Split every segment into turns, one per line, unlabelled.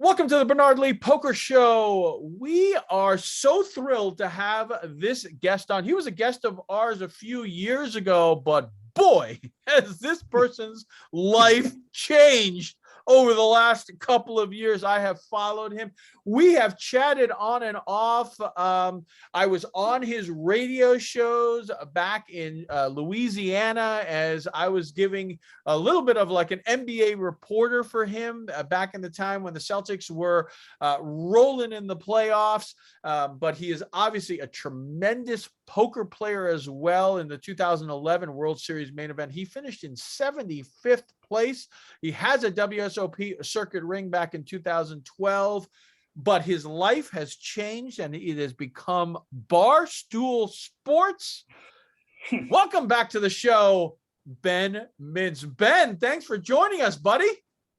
Welcome to the Bernard Lee Poker Show. We are so thrilled to have this guest on. He was a guest of ours a few years ago, but boy, has this person's life changed over the last couple of years. I have followed him. We have chatted on and off. I was on his radio shows back in Louisiana as I was giving a little bit of like an NBA reporter for him back in the time when the Celtics were rolling in the playoffs. But he is obviously a tremendous poker player as well. In the 2011 World Series main event, he finished in 75th place. He has a WSOP circuit ring back in 2012, but his life has changed and it has become Barstool Sports. Welcome back to the show, Ben Mintz. Ben, thanks for joining us, buddy.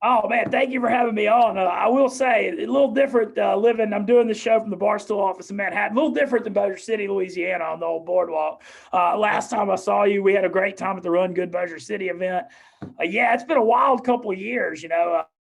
Oh, man, thank you for having me on. I will say, a little different living. I'm doing the show from the Barstool office in Manhattan. A little different than Bossier City, Louisiana on the old boardwalk. Last time I saw you, we had a great time at the Run Good Bossier City event. Yeah, it's been a wild couple of years,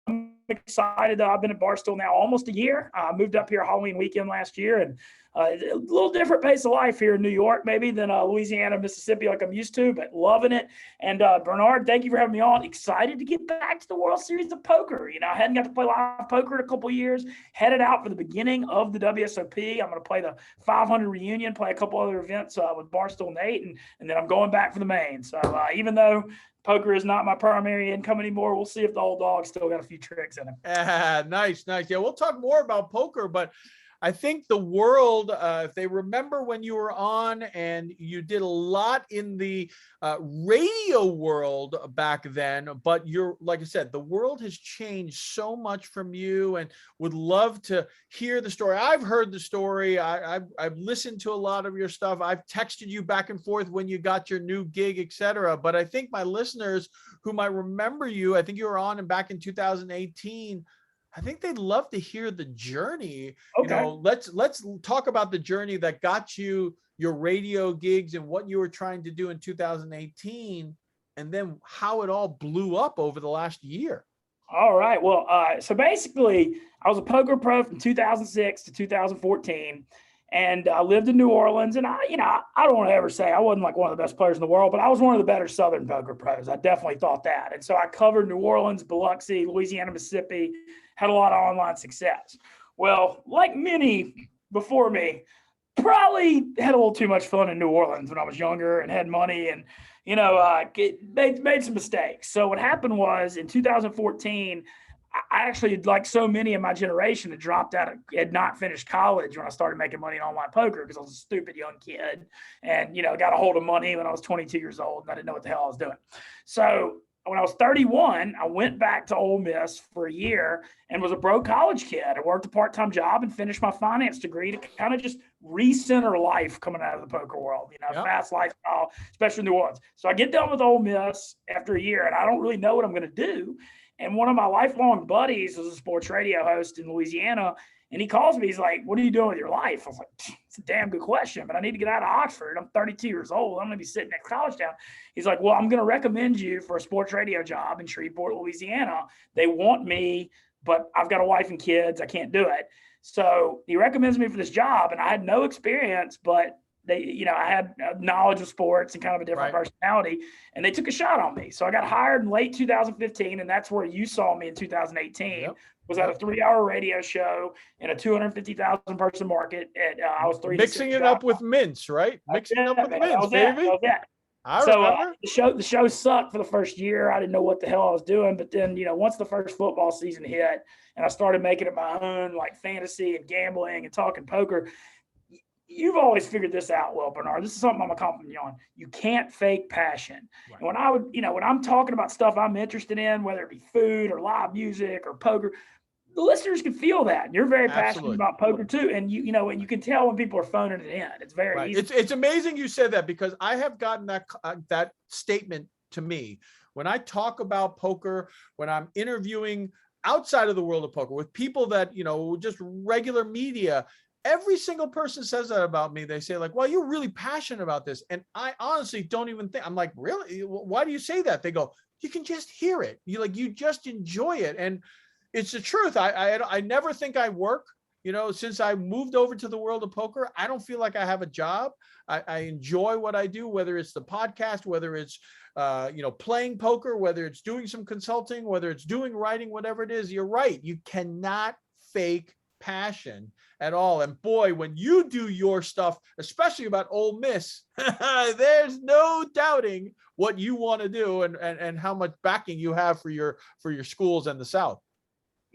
I'm excited. I've been at Barstool now almost a year. I moved up here Halloween weekend last year, and a little different pace of life here in New York, maybe than Louisiana, Mississippi, like I'm used to, but loving it. And Bernard, thank you for having me on. Excited to get back to the World Series of Poker. I hadn't got to play live poker in a couple of years. Headed out for the beginning of the WSOP. I'm going to play the 500 reunion, play a couple other events with Barstool Nate, and then I'm going back for the main. So even though poker is not my primary income anymore, we'll see if the old dog still got a few tricks in him.
Nice. Yeah, we'll talk more about poker, but I think the world, if they remember when you were on and you did a lot in the radio world back then, but like I said, the world has changed so much from you and would love to hear the story. I've heard the story. I've listened to a lot of your stuff. I've texted you back and forth when you got your new gig, etc. But I think my listeners who might remember you, I think you were on and back in 2018, I think they'd love to hear the journey.
Okay.
Let's talk about the journey that got you your radio gigs and what you were trying to do in 2018, and then how it all blew up over the last year.
All right. Well, so basically, I was a poker pro from 2006 to 2014, and I lived in New Orleans. And I don't want to ever say I wasn't like one of the best players in the world, but I was one of the better Southern poker pros. I definitely thought that. And so I covered New Orleans, Biloxi, Louisiana, Mississippi. Had a lot of online success. Well, like many before me, probably had a little too much fun in New Orleans when I was younger and had money and, made some mistakes. So what happened was in 2014, I actually, like so many of my generation, had dropped out, had not finished college when I started making money in online poker because I was a stupid young kid and, got a hold of money when I was 22 years old and I didn't know what the hell I was doing. So when I was 31, I went back to Ole Miss for a year and was a broke college kid. I worked a part-time job and finished my finance degree to kind of just recenter life coming out of the poker world, fast lifestyle, especially in New Orleans. So I get done with Ole Miss after a year and I don't really know what I'm going to do. And one of my lifelong buddies was a sports radio host in Louisiana. And he calls me, he's like, what are you doing with your life? I was like, it's a damn good question, but I need to get out of Oxford. I'm 32 years old. I'm going to be sitting next college town. He's like, well, I'm going to recommend you for a sports radio job in Shreveport, Louisiana. They want me, but I've got a wife and kids. I can't do it. So he recommends me for this job, and I had no experience, but I had knowledge of sports and kind of a different personality, and they took a shot on me. So I got hired in late 2015, and that's where you saw me in 2018. Yep. Was at a 3-hour radio show in a 250,000 person market. I was
mixing it up with Mintz, right? Mixing it up with Mintz, baby.
I remember. The show sucked for the first year. I didn't know what the hell I was doing. But then, once the first football season hit and I started making it my own, like fantasy and gambling and talking poker, you've always figured this out well, Bernard. This is something I'm a compliment you on. You can't fake passion. Right. And when I'm talking about stuff I'm interested in, whether it be food or live music or poker, the listeners can feel that. You're very passionate about poker too. And you can tell when people are phoning it in. It's very easy.
It's amazing you said that because I have gotten that statement to me when I talk about poker, when I'm interviewing outside of the world of poker with people that, just regular media. Every single person says that about me. They say like, well, you're really passionate about this. And I honestly don't even think, I'm like, really? Why do you say that? They go, you can just hear it. You just enjoy it. And It's the truth. I never think I work. Since I moved over to the world of poker, I don't feel like I have a job. I enjoy what I do, whether it's the podcast, whether it's playing poker, whether it's doing some consulting, whether it's doing writing, whatever it is. You're right. You cannot fake passion at all. And boy, when you do your stuff, especially about Ole Miss, there's no doubting what you want to do and how much backing you have for your schools and the South.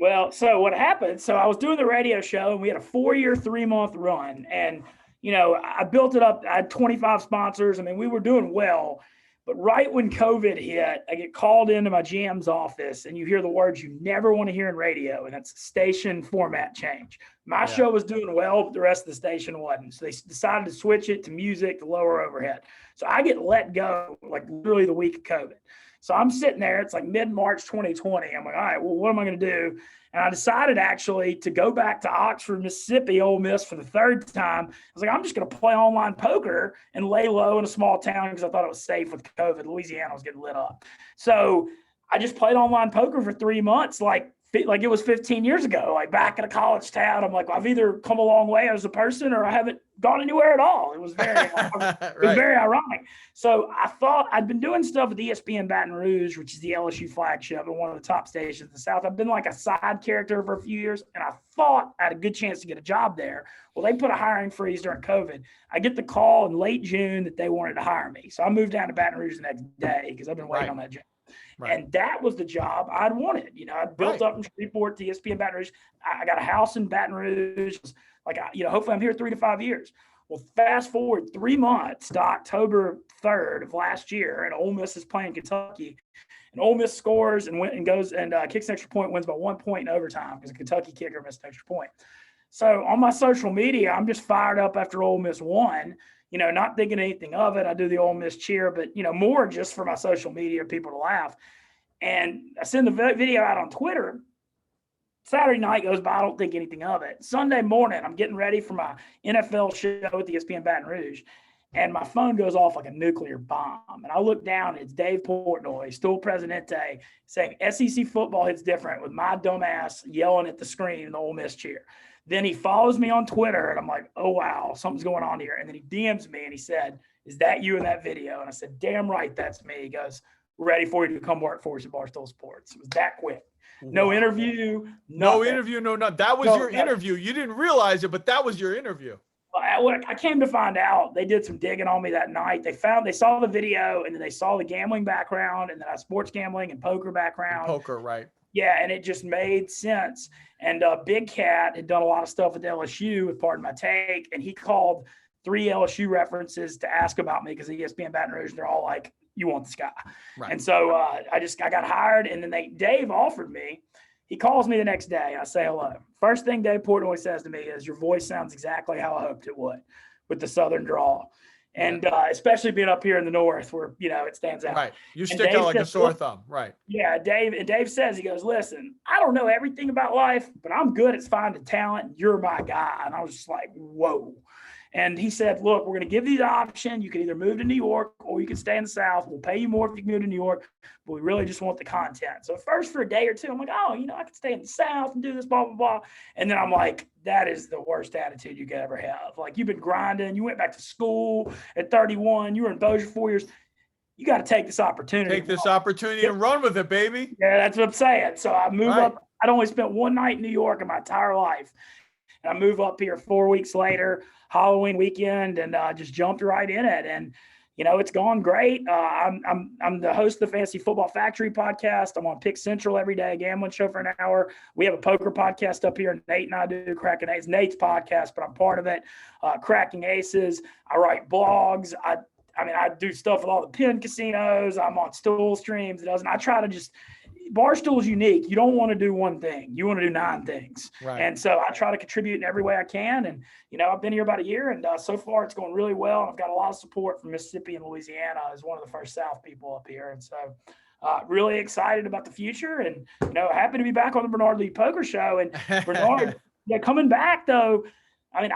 Well, so what happened, so I was doing the radio show and we had a 4-year, 3-month run. And, I built it up. I had 25 sponsors. I mean, we were doing well. But right when COVID hit, I get called into my GM's office and you hear the words you never want to hear in radio, and that's station format change. My show was doing well, but the rest of the station wasn't. So they decided to switch it to music to lower overhead. So I get let go like literally the week of COVID. So I'm sitting there, it's like mid-March 2020. I'm like, all right, well, what am I going to do? And I decided actually to go back to Oxford, Mississippi, Ole Miss for the third time. I was like, I'm just going to play online poker and lay low in a small town because I thought it was safe with COVID. Louisiana was getting lit up. So I just played online poker for 3 months, like it was 15 years ago, like back in a college town. I'm like, well, I've either come a long way as a person or I haven't gone anywhere at all. It was very, very ironic. So I thought I'd been doing stuff with ESPN Baton Rouge, which is the LSU flagship and one of the top stations in the South. I've been like a side character for a few years, and I thought I had a good chance to get a job there. Well, they put a hiring freeze during COVID. I get the call in late June that they wanted to hire me. So I moved down to Baton Rouge the next day because I've been waiting on that job. Right. And that was the job I'd wanted. I built up in Shreveport to ESPN Baton Rouge. I got a house in Baton Rouge. Like, hopefully I'm here 3 to 5 years. Well, fast forward 3 months to October 3rd of last year, and Ole Miss is playing Kentucky. And Ole Miss scores and goes and kicks an extra point, wins by 1 point in overtime because a Kentucky kicker missed an extra point. So on my social media, I'm just fired up after Ole Miss won. Not thinking anything of it. I do the Ole Miss cheer, but, more just for my social media, people to laugh. And I send the video out on Twitter. Saturday night goes by. I don't think anything of it. Sunday morning, I'm getting ready for my NFL show at the ESPN Baton Rouge. And my phone goes off like a nuclear bomb. And I look down, and it's Dave Portnoy, still Presidente, saying SEC football hits different, with my dumb ass yelling at the screen in the Ole Miss cheer. Then he follows me on Twitter, and I'm like, oh, wow, something's going on here. And then he DMs me, and he said, is that you in that video? And I said, damn right, that's me. He goes, we're ready for you to come work for us at Barstool Sports. It was that quick. No interview.
No interview, no. That was your interview. You didn't realize it, but that was your interview.
I came to find out, they did some digging on me that night. They saw the video, and then they saw the gambling background, and then I sports gambling and poker background.
Poker, right.
Yeah, and it just made sense. And Big Cat had done a lot of stuff with LSU, with Pardon My Take, and he called 3 LSU references to ask about me because ESPN Baton Rouge, they're all like, you want this guy. Right. And so I got hired, and then Dave offered me. He calls me the next day, and I say hello. First thing Dave Portnoy says to me is, your voice sounds exactly how I hoped it would, with the Southern drawl. And especially being up here in the North where, it stands out.
Right. You stick out like a sore thumb. Right.
Yeah. Dave says, he goes, listen, I don't know everything about life, but I'm good at finding talent. And you're my guy. And I was just like, whoa. And he said, look, we're going to give you the option. You can either move to New York or you can stay in the South. We'll pay you more if you move to New York, but we really just want the content. So at first for a day or two, I'm like, oh, I could stay in the South and do this, blah, blah, blah. And then I'm like, that is the worst attitude you could ever have. Like, you've been grinding. You went back to school at 31. You were in Bossier 4 years. You got to take this opportunity.
Take this opportunity and run with it, baby.
Yeah, that's what I'm saying. So I move up. I'd only spent one night in New York in my entire life. And I move up here 4 weeks later, Halloween weekend, and just jumped right in it. And, it's gone great. I'm the host of the Fantasy Football Factory podcast. I'm on Pick Central every day, gambling show for an hour. We have a poker podcast up here. Nate and I do Cracking Aces. Nate's podcast, but I'm part of it. Cracking Aces. I write blogs. I do stuff with all the pin casinos. I'm on stool streams. I try to just – Barstool is unique. You don't want to do one thing. You want to do 9 things. Right. And so I try to contribute in every way I can. And, I've been here about a year, and so far it's going really well. And I've got a lot of support from Mississippi and Louisiana as one of the first South people up here. And so really excited about the future, and, happy to be back on the Bernard Lee Poker Show. And Bernard, coming back though, I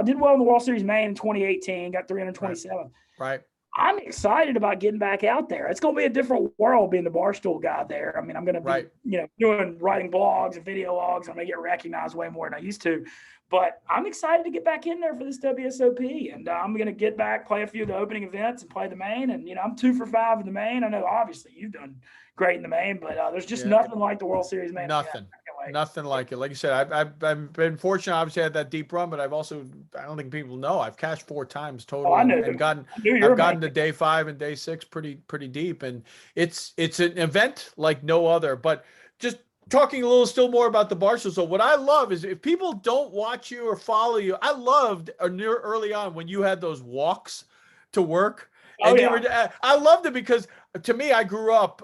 did well in the World Series Maine in 2018, got 327.
Right.
I'm excited about getting back out there. It's going to be a different world being the Barstool guy there. I mean, I'm going to be, writing blogs and video logs. I'm going to get recognized way more than I used to. But I'm excited to get back in there for this WSOP. And I'm going to get back, play a few of the opening events and play the main. And, I'm 2 for 5 in the main. I know, obviously, you've done great in the main, but there's just nothing like the World Series main.
Nothing like it. Like you said, I've been fortunate. Obviously, I had that deep run, but I've also, I don't think people know, I've cashed 4 times total, and gotten to day 5 and day 6 pretty deep, and it's an event like no other. But just talking a little still more about the Barstool. So what I love is if people don't watch you or follow you, I loved early on when you had those walks to work. And I loved it because to me, I grew up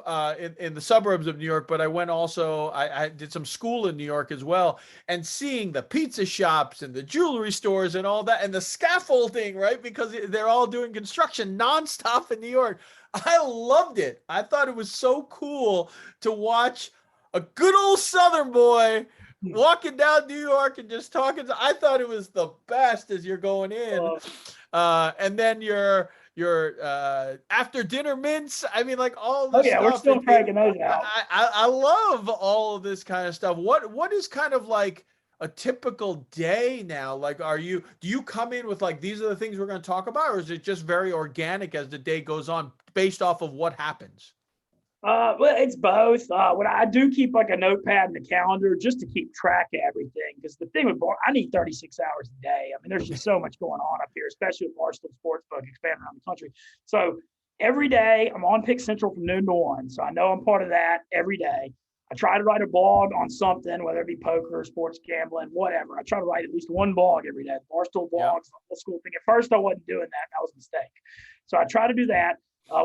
in the suburbs of New York, but I went also, I did some school in New York as well, and seeing the pizza shops and the jewelry stores and all that, and the scaffolding, right? Because they're all doing construction nonstop in New York. I loved it. I thought it was so cool to watch a good old Southern boy walking down New York and just talking. I thought it was the best as you're going in. And then your after dinner mints. I mean, like all this stuff.
We're still cranking those out.
I love all of this kind of stuff. What is kind of like a typical day now? Like, do you come in with like, these are the things we're going to talk about, or is it just very organic as the day goes on based off of what happens?
Well, it's both. When I do keep like a notepad and a calendar just to keep track of everything, because the thing with I need 36 hours a day. I mean, there's just so much going on up here, especially with Barstool Sports expanding around the country. So every day I'm on Pick Central from noon to 1. So I know I'm part of that every day. I try to write a blog on something, whether it be poker, sports gambling, whatever. I try to write at least one blog every day. Barstool blogs, the school thing. At first, I wasn't doing that. That was a mistake. So I try to do that.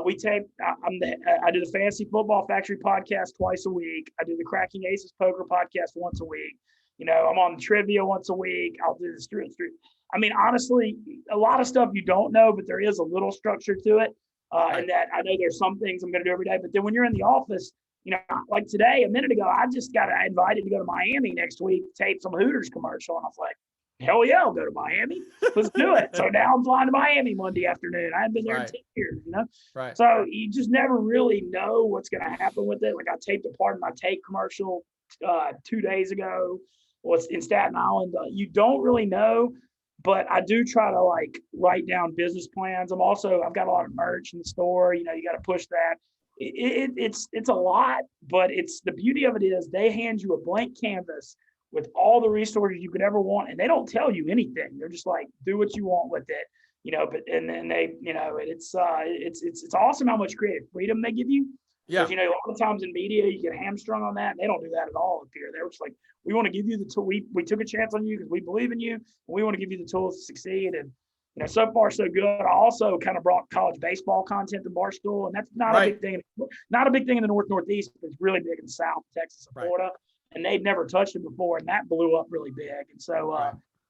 We tape. I do the Fantasy Football Factory podcast twice a week. I do the Cracking Aces Poker podcast once a week. I'm on the trivia once a week. I'll do the street. I mean, honestly, a lot of stuff you don't know, but there is a little structure to it. And that I know there's some things I'm going to do every day. But then when you're in the office, like today, a minute ago, I just got invited to go to Miami next week, tape some Hooters commercial, and I was like, hell yeah, I'll go to Miami. Let's do it. So now I'm flying to Miami Monday afternoon. I haven't been there in 10 years,
Right.
So you just never really know what's going to happen with it. Like I taped a part of my tape commercial 2 days ago. Well, it's in Staten Island. You don't really know, but I do try to like write down business plans. I've got a lot of merch in the store. You got to push that. It's a lot, but it's the beauty of it is they hand you a blank canvas with all the resources you could ever want, and they don't tell you anything. They're just like, do what you want with it, But and then they, it's awesome how much creative freedom they give you.
Yeah.
A lot of times in media you get hamstrung on that. And they don't do that at all up here. They're just like, we want to give you the tool. We took a chance on you because we believe in you, and we want to give you the tools to succeed. And so far so good. I also kind of brought college baseball content to Barstool, and that's not a big thing. Not a big thing in the Northeast, but it's really big in the South, Texas, and Florida. And they'd never touched it before, and that blew up really big. And so,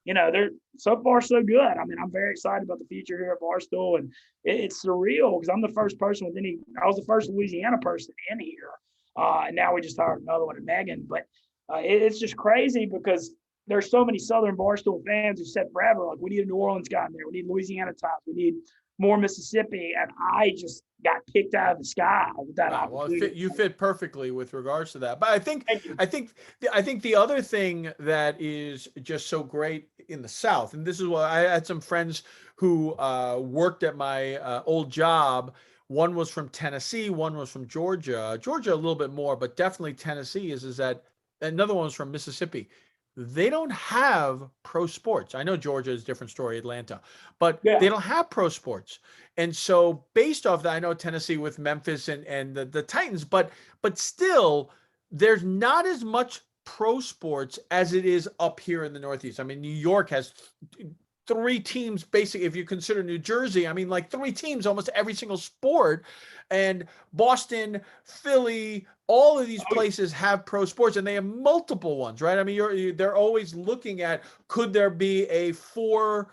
they're so far so good. I mean, I'm very excited about the future here at Barstool, and it's surreal because I'm the first person I was the first Louisiana person in here, and now we just hired another one in Megan. But it's just crazy because there's so many Southern Barstool fans who said forever, like, we need a New Orleans guy in there, we need Louisiana ties, we need more Mississippi, and I just got kicked out of the sky with that opportunity.
Well, you fit perfectly with regards to that. But I think the other thing that is just so great in the South, and this is what I had some friends who worked at my old job. One was from Tennessee, one was from Georgia. Georgia a little bit more, but definitely Tennessee is that another one was from Mississippi. They don't have pro sports. I know Georgia is a different story, Atlanta, but they don't have pro sports. And so based off that, I know Tennessee with Memphis and the Titans, but still there's not as much pro sports as it is up here in the Northeast. I mean, New York has 3 teams, basically, if you consider New Jersey, I mean, like 3 teams, almost every single sport. And Boston, Philly, all of these places have pro sports, and they have multiple ones, right? I mean, they're always looking at, could there be a 4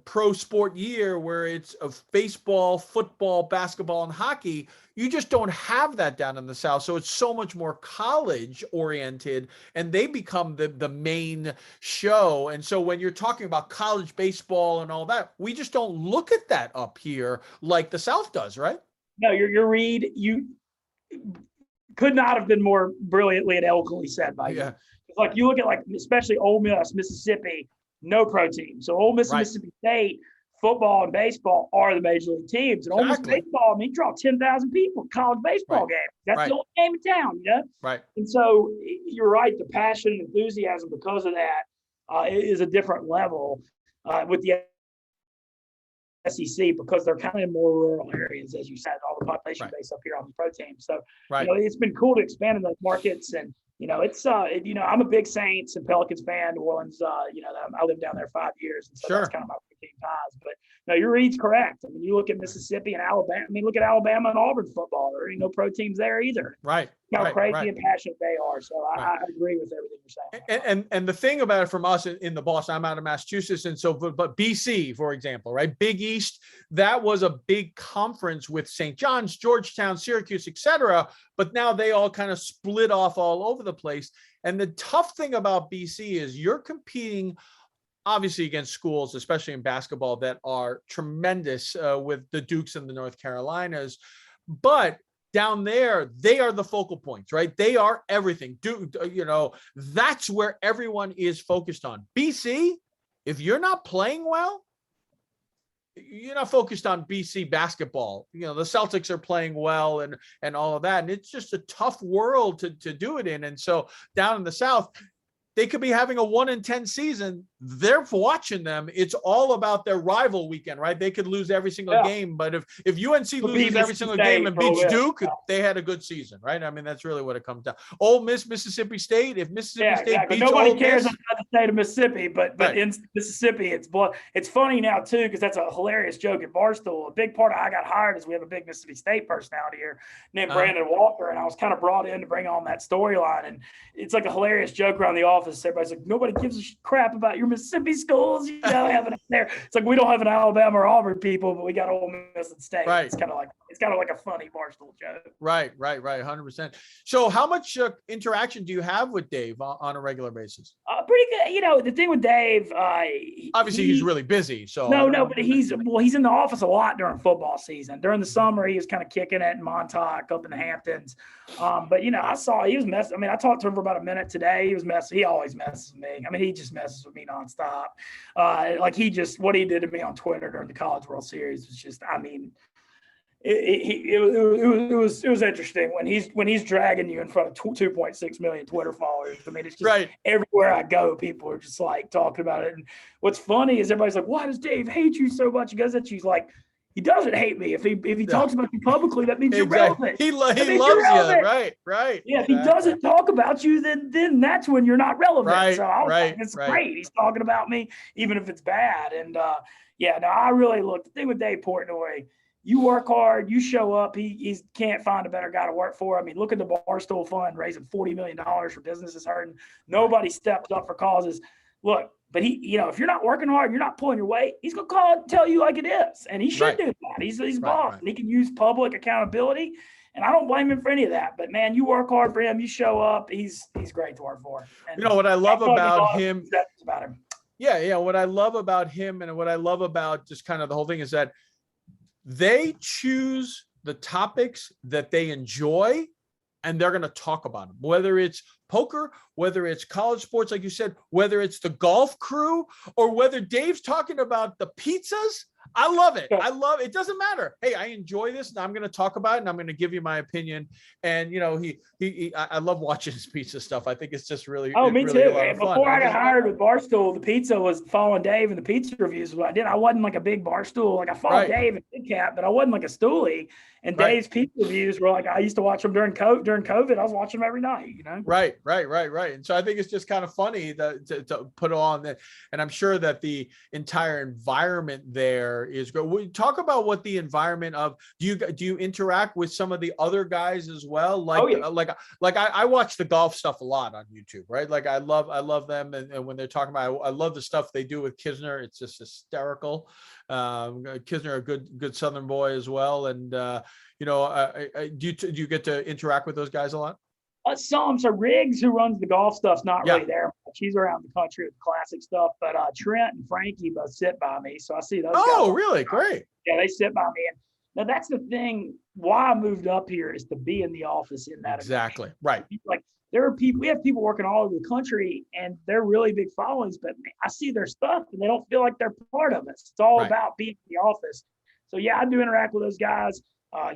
pro sport year where it's of baseball, football, basketball, and hockey. You just don't have that down in the South. So it's so much more college oriented, and they become the main show. And so when you're talking about college baseball and all that, we just don't look at that up here like the South does, right?
No, your read, you could not have been more brilliantly and eloquently said by you. Like you look at especially Ole Miss, Mississippi, no pro team. So Ole Miss and Mississippi State, football and baseball are the major league teams. And Ole Miss baseball, you draw 10,000 people at college baseball games. That's the only game in town,
Right.
And so you're right, the passion and enthusiasm because of that is a different level with the SEC because they're kind of in more rural areas, as you said, all the population base up here on the pro team. So it's been cool to expand in those markets. And it's I'm a big Saints and Pelicans fan. New Orleans, I lived down there 5 years, and so that's kind of my team ties. But no, your read's correct. I mean, you look at Mississippi and Alabama. I mean, look at Alabama and Auburn football. There ain't no pro teams there either.
Right.
How crazy and passionate they are. So I agree with everything you're
saying. And the thing about it from us in the Boston, I'm out of Massachusetts, and so but BC, for example, right, Big East, that was a big conference with St. John's, Georgetown, Syracuse, etc. But now they all kind of split off all over the place. And the tough thing about BC is you're competing obviously against schools, especially in basketball, that are tremendous with the Dukes and the North Carolinas. But down there, they are the focal points, right? They are everything. That's where everyone is focused on. BC, if you're not playing well, you're not focused on BC basketball. The Celtics are playing well and all of that. And it's just a tough world to do it in. And so down in the South, they could be having a 1-10 season. They're watching them. It's all about their rival weekend, right? They could lose every single game, but if UNC loses every single game and beats Duke, they had a good season, right? I mean, that's really what it comes down. Ole Miss, Mississippi State. If Mississippi State beats
nobody
Ole
cares
Miss,
about the state of Mississippi, but in Mississippi, it's funny now too because that's a hilarious joke at Barstool. A big part of how I got hired is we have a big Mississippi State personality here named Brandon Walker, and I was kind of brought in to bring on that storyline, and it's like a hilarious joke around the office. Everybody's like, nobody gives a crap about your Mississippi schools, having it there. It's like we don't have an Alabama or Auburn people, but we got Ole Miss and State. Right. It's kind of like a funny Barstool joke.
Right, 100%. So, how much interaction do you have with Dave on a regular basis?
Pretty good. The thing with Dave,
obviously he's really busy. So
but he's in the office a lot during football season. During the summer, he was kind of kicking it in Montauk, up in the Hamptons. But I saw he was messing. I mean, I talked to him for about a minute today. He was messing. He always messes with me. I mean, he just messes with me nonstop. What he did to me on Twitter during the College World Series was just, I mean, it was interesting when he's dragging you in front of 2.6 million Twitter followers. I mean, it's just everywhere I go, people are just like talking about it. And what's funny is everybody's like, "Why does Dave hate you so much?" He goes at you. He's like, he doesn't hate me. If he talks about you publicly, that means you're relevant.
He loves you, right?
Yeah, if he doesn't talk about you, then that's when you're not relevant. So I was like, it's great. He's talking about me, even if it's bad. And I really look. The thing with Dave Portnoy, you work hard, you show up. He can't find a better guy to work for. I mean, look at the Barstool Fund raising $40 million for businesses hurting. Nobody steps up for causes. Look. But he, if you're not working hard, you're not pulling your weight, he's going to call and tell you like it is. And he should do that. He's boss. And he can use public accountability. And I don't blame him for any of that. But, man, you work hard for him. You show up. He's great to work for. And
what I love about him.
That's about him.
Yeah. What I love about him and what I love about just kind of the whole thing is that they choose the topics that they enjoy and they're going to talk about them, whether it's poker, whether it's college sports, like you said, whether it's the golf crew, or whether Dave's talking about the pizzas. I love it. I love it. It doesn't matter. Hey, I enjoy this, and I'm going to talk about it, and I'm going to give you my opinion. And I love watching his pizza stuff. I think it's just really
me
really
too. And before I got hired with Barstool, the pizza was following Dave and the pizza reviews. What I did, I wasn't like a big Barstool. Like I followed Dave and Big Cat, but I wasn't like a stoolie. And Dave's pizza reviews were like I used to watch them during COVID. I was watching them every night.
Right. And so I think it's just kind of funny to put on that. And I'm sure that the entire environment there there is good. We talk about what the environment of, do you interact with some of the other guys as well? Like I watch the golf stuff a lot on YouTube, right? Like I love them. And when they're talking about, I love the stuff they do with Kisner. It's just hysterical. Kisner, a good Southern boy as well. And, do you get to interact with those guys a lot?
So Riggs, who runs the golf stuff's not really there much. He's around the country with classic stuff, but Trent and Frankie both sit by me, so I see those guys.
Oh, really? Great.
Yeah, they sit by me. And now that's the thing. Why I moved up here is to be in the office in that.
Exactly. Right.
Like there are people, we have people working all over the country, and they're really big followings, but I see their stuff and they don't feel like they're part of us. It's all about being in the office. So yeah, I do interact with those guys. I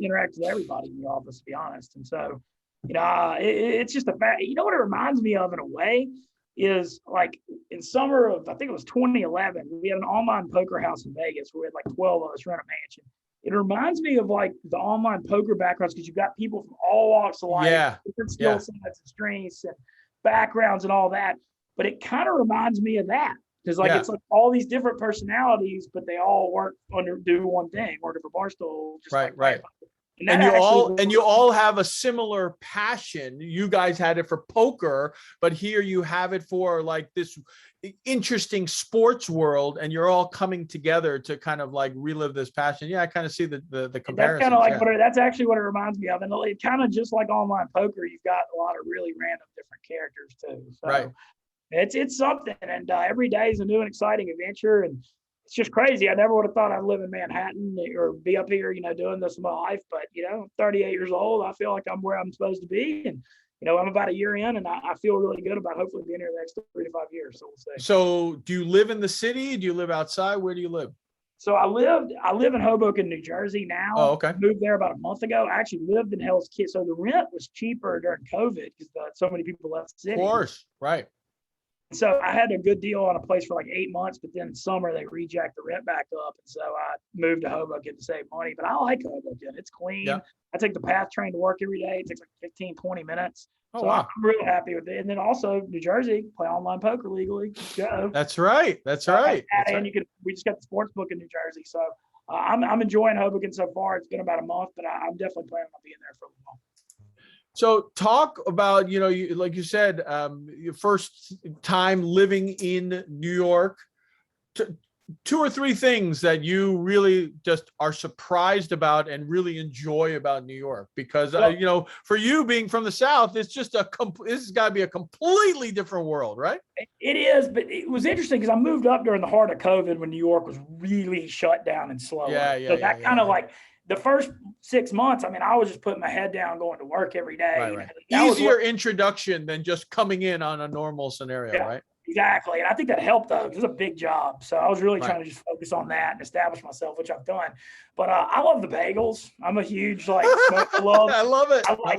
interact with everybody in the office, to be honest. And so, it's just a fact. You know what it reminds me of in a way is like in summer of, I think it was 2011, we had an online poker house in Vegas where we had like 12 of us rent a mansion. It reminds me of like the online poker backgrounds because you've got people from all walks of life, different skill sets and strengths and backgrounds and all that. But it kind of reminds me of that because it's like all these different personalities, but they all do one thing, working for Barstool.
Right. And you all have a similar passion. You guys had it for poker, but here you have it for like this interesting sports world, and you're all coming together to kind of like relive this passion. Yeah, I kind of see the comparison.
That's kind of like that's actually what it reminds me of. And it kind of just like online poker, you've got a lot of really random different characters too. So it's something, and every day is a new and exciting adventure, and it's just crazy. I never would have thought I'd live in Manhattan or be up here, doing this in my life. But, I'm 38 years old. I feel like I'm where I'm supposed to be. And, I'm about a year in, and I feel really good about hopefully being here the next 3 to 5 years. So we'll see. So
do you live in the city? Do you live outside? Where do you live?
So I live in Hoboken, New Jersey now.
Oh, okay.
I moved there about a month ago. I actually lived in Hell's Kitchen. So the rent was cheaper during COVID because so many people left the city.
Of course. Right.
So I had a good deal on a place for like 8 months, but then in summer they rejacked the rent back up. And so I moved to Hoboken to save money, but I like Hoboken. It's clean. Yeah. I take the PATH train to work every day. It takes like 15, 20 minutes.
Oh, so wow.
I'm really happy with it. And then also New Jersey, play online poker legally. Let's go.
That's right.
And we just got the sports book in New Jersey. So I'm enjoying Hoboken so far. It's been about a month, but I'm definitely planning on being there for a while.
So talk about, like you said, your first time living in New York, 2 or 3 things that you really just are surprised about and really enjoy about New York, because, for you being from the South, it's just this has got to be a completely different world, right?
It is, but it was interesting because I moved up during the heart of COVID when New York was really shut down and slow. So that kind of like, the first 6 months, I was just putting my head down, going to work every day.
Right. Easier introduction than just coming in on a normal scenario, right?
Exactly. And I think that helped, though. It was a big job. So I was really trying to just focus on that and establish myself, which I've done. But I love the bagels. I'm a huge, I
love it.
I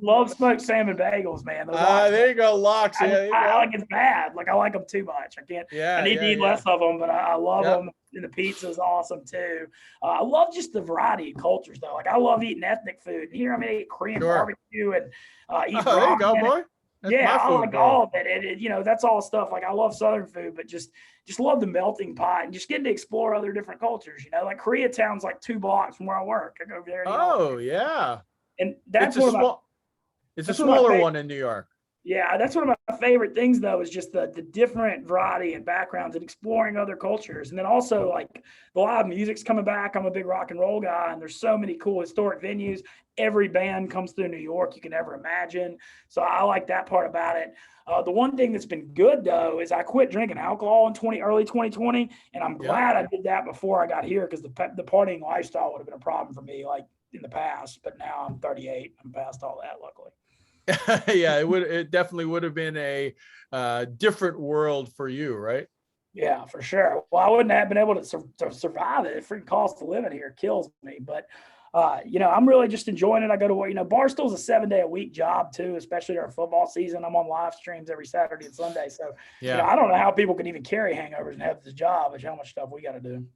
love smoked salmon bagels, man.
There you go, lox.
I like it's bad. I like them too much. I can't. I need to eat less of them, but I love them. And the pizza is awesome too. I love just the variety of cultures, though. I love eating ethnic food. And here, I eat Korean barbecue and eat.
There you go, boy. That's
I like all of it. That's all stuff. I love Southern food, but just love the melting pot and just getting to explore other different cultures. Koreatown's like 2 blocks from where I work. I go over there. And that's
it's a smaller one in New York.
Yeah, that's one of my favorite things, though, is just the different variety and backgrounds and exploring other cultures. And then also, the live music's coming back. I'm a big rock and roll guy, and there's so many cool historic venues. Every band comes through New York you can ever imagine. So I like that part about it. The one thing that's been good, though, is I quit drinking alcohol in early 2020, and I'm glad I did that before I got here because the partying lifestyle would have been a problem for me, in the past. But now I'm 38. I'm past all that, luckily.
It definitely would have been a different world for you, right?
Yeah, for sure. Well, I wouldn't have been able to survive it. The freaking cost of living here kills me. But I'm really just enjoying it. I go to work. Barstool's a 7-day-a-week job too, especially during football season. I'm on live streams every Saturday and Sunday. So I don't know how people can even carry hangovers and have this job, but how much stuff we got to do.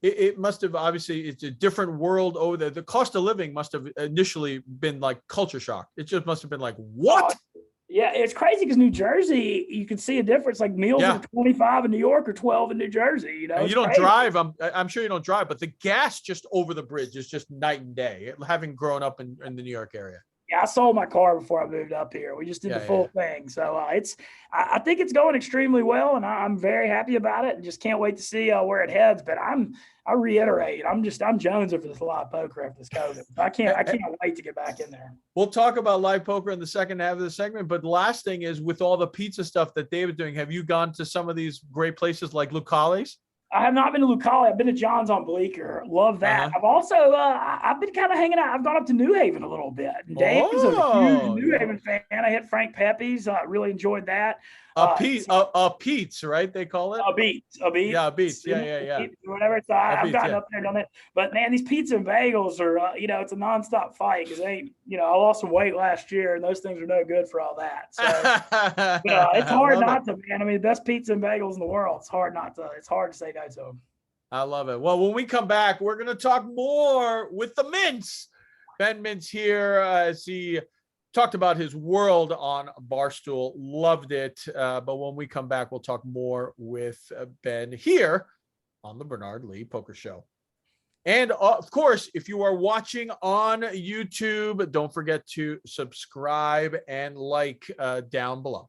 It must have, obviously, it's a different world over there. The cost of living must have initially been like culture shock. It just must have been like, what?
Yeah, it's crazy because New Jersey, you can see a difference. Like meals
Yeah.
are 25 in New York or 12 in New Jersey. You know,
And you
it's
don't
crazy.
drive. I'm sure you don't drive, but the gas just over the bridge is just night and day. Having grown up in the New York area.
Yeah, I sold my car before I moved up here. We just did the full thing. So I think it's going extremely well, and I'm very happy about it, and just can't wait to see where it heads. But I reiterate, I'm jonesing for this live poker after this COVID. I can't wait to get back in there.
We'll talk about live poker in the second half of the segment, but the last thing is, with all the pizza stuff that David's doing, have you gone to some of these great places like Lucali's?
I have not been to Lucali. I've been to John's on Bleecker. Love that. I've also I've been kind of hanging out. I've gone up to New Haven a little bit. And Dave is a huge New Haven fan. I hit Frank Pepe's. Really enjoyed that.
Pete's, right? They call it
a beat.
Yeah, Beats. Yeah.
Whatever. So I've gotten up there and done it. But man, these pizza and bagels are, it's a nonstop fight because I lost some weight last year, and those things are no good for all that. So it's hard not to, man. I mean, the best pizza and bagels in the world. It's hard to say no to them.
I love it. Well, when we come back, we're going to talk more with the Mintz. Ben Mintz here as he talked about his world on Barstool. Loved it. But when we come back, we'll talk more with Ben here on the Bernard Lee Poker Show. And of course, if you are watching on YouTube, don't forget to subscribe and like down below.